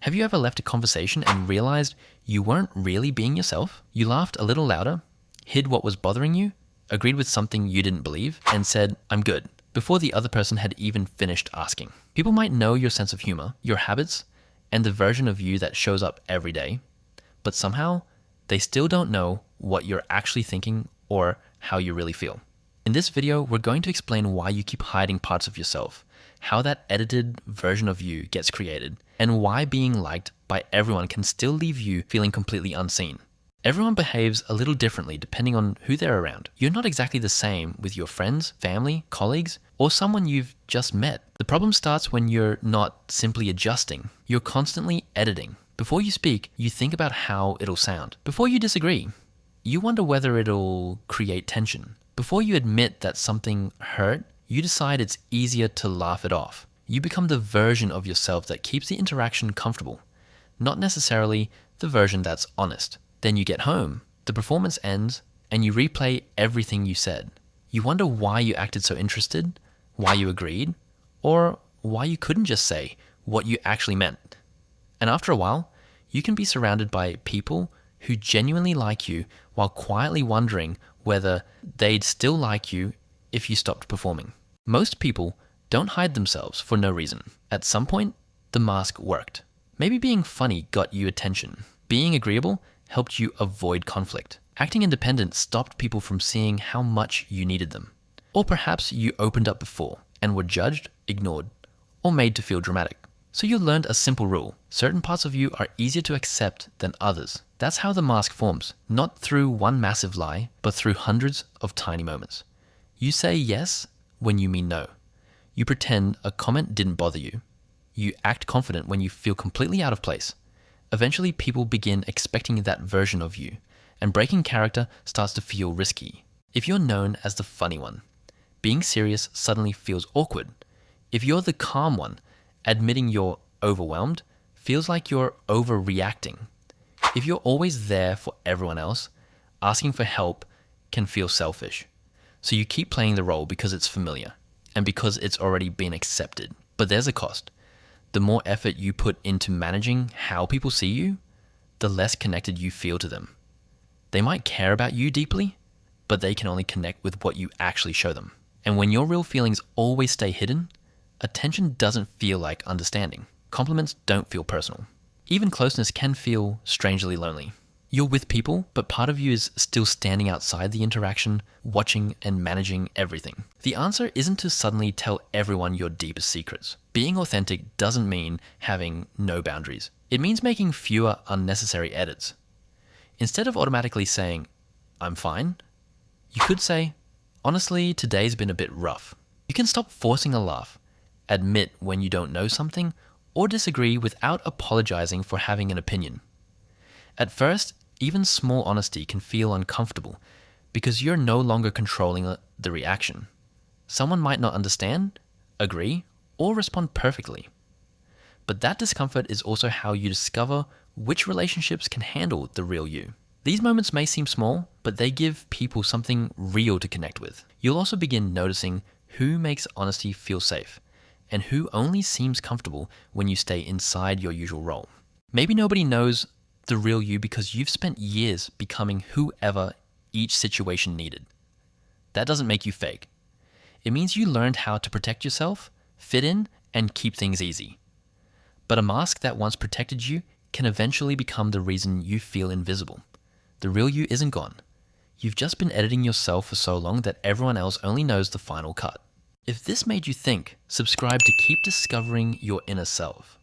Have you ever left a conversation and realized you weren't really being yourself? You laughed a little louder, hid what was bothering you, agreed with something you didn't believe, and said, "I'm good," before the other person had even finished asking. People might know your sense of humor, your habits, and the version of you that shows up every day, but somehow they still don't know what you're actually thinking or how you really feel. In this video, we're going to explain why you keep hiding parts of yourself, how that edited version of you gets created, and why being liked by everyone can still leave you feeling completely unseen. Everyone behaves a little differently depending on who they're around. You're not exactly the same with your friends, family, colleagues, or someone you've just met. The problem starts when you're not simply adjusting, you're constantly editing. Before you speak, you think about how it'll sound. Before you disagree, you wonder whether it'll create tension. Before you admit that something hurt, you decide it's easier to laugh it off. You become the version of yourself that keeps the interaction comfortable, not necessarily the version that's honest. Then you get home, the performance ends, and you replay everything you said. You wonder why you acted so interested, why you agreed, or why you couldn't just say what you actually meant. And after a while, you can be surrounded by people who genuinely like you while quietly wondering whether they'd still like you if you stopped performing. Most people don't hide themselves for no reason. At some point, the mask worked. Maybe being funny got you attention. Being agreeable helped you avoid conflict. Acting independent stopped people from seeing how much you needed them. Or perhaps you opened up before and were judged, ignored, or made to feel dramatic. So you learned a simple rule. Certain parts of you are easier to accept than others. That's how the mask forms, not through one massive lie, but through hundreds of tiny moments. You say yes when you mean no. You pretend a comment didn't bother you. You act confident when you feel completely out of place. Eventually, people begin expecting that version of you, and breaking character starts to feel risky. If you're known as the funny one, being serious suddenly feels awkward. If you're the calm one, admitting you're overwhelmed feels like you're overreacting. If you're always there for everyone else, asking for help can feel selfish. So you keep playing the role because it's familiar and because it's already been accepted. But there's a cost. The more effort you put into managing how people see you, the less connected you feel to them. They might care about you deeply, but they can only connect with what you actually show them. And when your real feelings always stay hidden, attention doesn't feel like understanding. Compliments don't feel personal. Even closeness can feel strangely lonely. You're with people, but part of you is still standing outside the interaction, watching and managing everything. The answer isn't to suddenly tell everyone your deepest secrets. Being authentic doesn't mean having no boundaries. It means making fewer unnecessary edits. Instead of automatically saying, "I'm fine," you could say, "Honestly, today's been a bit rough." You can stop forcing a laugh, admit when you don't know something, or disagree without apologizing for having an opinion. At first, even small honesty can feel uncomfortable because you're no longer controlling the reaction. Someone might not understand, agree, or respond perfectly. But that discomfort is also how you discover which relationships can handle the real you. These moments may seem small, but they give people something real to connect with. You'll also begin noticing who makes honesty feel safe and who only seems comfortable when you stay inside your usual role. Maybe nobody knows the real you because you've spent years becoming whoever each situation needed. That doesn't make you fake. It means you learned how to protect yourself, fit in, and keep things easy. But a mask that once protected you can eventually become the reason you feel invisible. The real you isn't gone. You've just been editing yourself for so long that everyone else only knows the final cut. If this made you think, subscribe to keep discovering your inner self.